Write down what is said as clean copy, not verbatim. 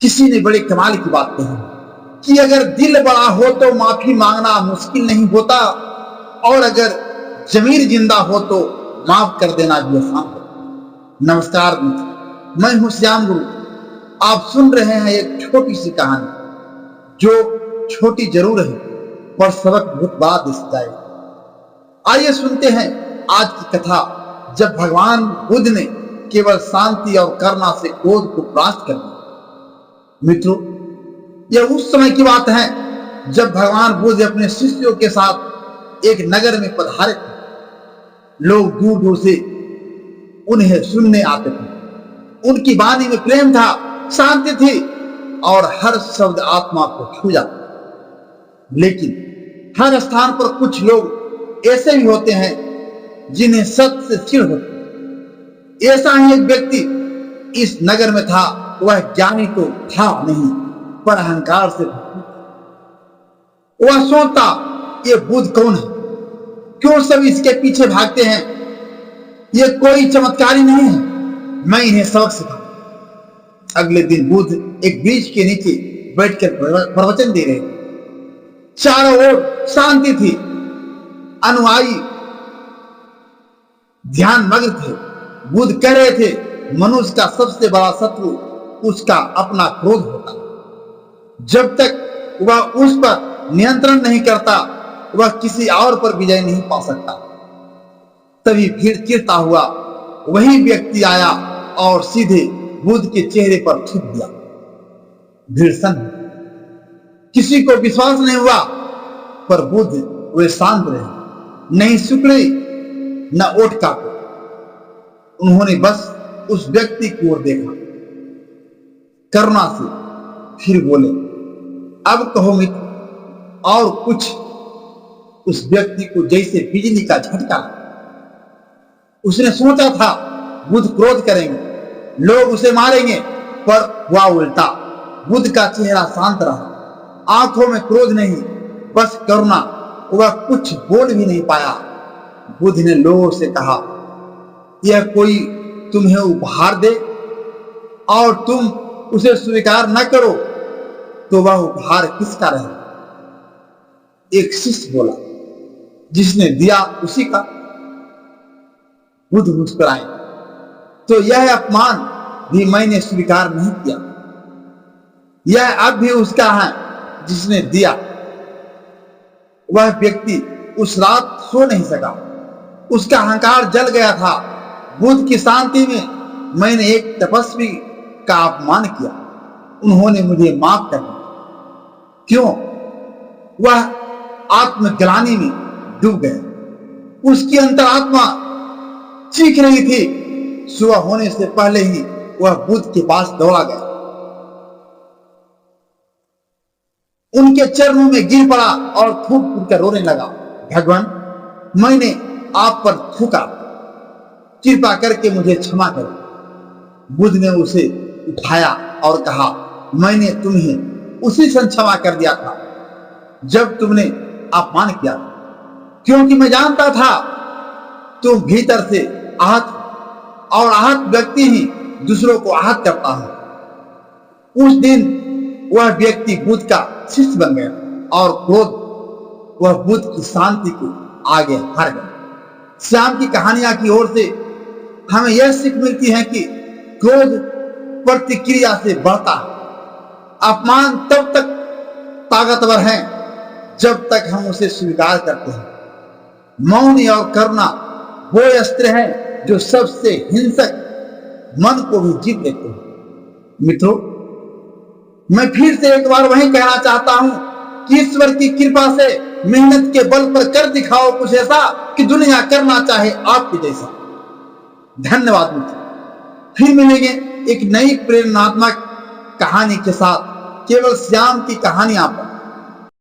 किसी ने बड़े कमाल की बात कही कि अगर दिल बड़ा हो तो माफी मांगना मुश्किल नहीं होता, और अगर जमीर जिंदा हो तो माफ कर देना भी आसान है। नमस्कार मित्र, मैं हूं श्याम गुरु। आप सुन रहे हैं एक छोटी सी कहानी, जो छोटी जरूर है पर सबक बहुत बड़ा दे जाएगा। आइए सुनते हैं आज की कथा, जब भगवान बुद्ध ने केवल शांति और करुणा से क्रोध को परास्त कर दिया। मित्रों, यह उस समय की बात है जब भगवान बुद्ध अपने शिष्यों के साथ एक नगर में पधारे थे। लोग दूर दूर से उन्हें सुनने आते थे। उनकी वाणी में प्रेम था, शांति थी और हर शब्द आत्मा को छू जाता। लेकिन हर स्थान पर कुछ लोग ऐसे भी होते हैं जिन्हें सत्य से चिढ़ होती। ऐसा ही एक व्यक्ति इस नगर में था। वह ज्ञानी तो था नहीं, पर अहंकार से वह सोचता, ये बुद्ध कौन है, क्यों सब इसके पीछे भागते हैं, ये कोई चमत्कारी नहीं है, मैं इन्हें सबक सिखाऊं। अगले दिन बुद्ध एक वृक्ष के नीचे बैठकर प्रवचन दे रहे थे। चारों ओर शांति थी। अनुयायी ध्यान मग्न थे। बुद्ध कह रहे थे, मनुष्य का सबसे बड़ा शत्रु उसका अपना क्रोध होता। जब तक वह उस पर नियंत्रण नहीं करता, वह किसी और पर विजय नहीं पा सकता। तभी भीड़ चिढ़ता हुआ वही व्यक्ति आया और सीधे बुद्ध के चेहरे पर थूक दिया। भीड़ सन्न, किसी को विश्वास नहीं हुआ, पर बुद्ध वे शांत रहे, नहीं सुकड़े न ओठ काटे। उन्होंने बस उस व्यक्ति की ओर देखा, करुणा से, फिर बोले, अब कहो मित्र, और कुछ। उस व्यक्ति को जैसे बिजली का झटका। उसने सोचा था बुद्ध क्रोध करेंगे, लोग उसे मारेंगे, पर हुआ उल्टा। बुद्ध का चेहरा शांत रहा, आंखों में क्रोध नहीं, बस करुणा। वह कुछ बोल भी नहीं पाया। बुद्ध ने लोगों से कहा, यह कोई तुम्हें उपहार दे और तुम उसे स्वीकार न करो तो वह उपहार किसका रहे? एक शिष्य बोला, जिसने दिया उसी का। बुद्ध मुस्कुराए, तो यह अपमान भी मैंने स्वीकार नहीं किया। यह अब भी उसका है जिसने दिया। वह व्यक्ति उस रात सो नहीं सका, उसका अहंकार जल गया था। बुद्ध की शांति में मैंने एक तपस्वी का अपमान किया, उन्होंने मुझे माफ कर दिया। क्यों? वह आत्मग्लानि में डूब गया। उसकी अंतरात्मा चीख रही थी। सुबह होने से पहले ही वह बुद्ध के पास दौड़ा गया, उनके चरणों में गिर पड़ा और फूट फूट कर रोने लगा। भगवान, मैंने आप पर थूका, कृपा करके मुझे क्षमा करो। बुद्ध ने उसे उठाया और कहा, मैंने तुम्हें उसी क्षण क्षमा कर दिया था जब तुमने अपमान किया, क्योंकि मैं जानता था तुम भीतर से आहत, और आहत व्यक्ति ही दूसरों को आहत करता है। उस दिन वह व्यक्ति बुद्ध का शिष्य बन गया और क्रोध वह बुद्ध की शांति को आगे हार गया। श्याम की कहानियां की ओर से हमें यह सीख मिलती है कि क्रोध प्रतिक्रिया से बढ़ता है। अपमान तब तक ताकतवर है जब तक हम उसे स्वीकार करते हैं। मौन और करुणा वो अस्त्र है जो सबसे हिंसक मन को भी जीत लेते हैं। मित्रों, मैं फिर से एक बार वही कहना चाहता हूं कि ईश्वर की कृपा से मेहनत के बल पर कर दिखाओ कुछ ऐसा कि दुनिया करना चाहे आपके जैसा। धन्यवाद मित्र, फिर मिलेंगे एक नई प्रेरणात्मक कहानी के साथ, केवल श्याम की कहानियां पर।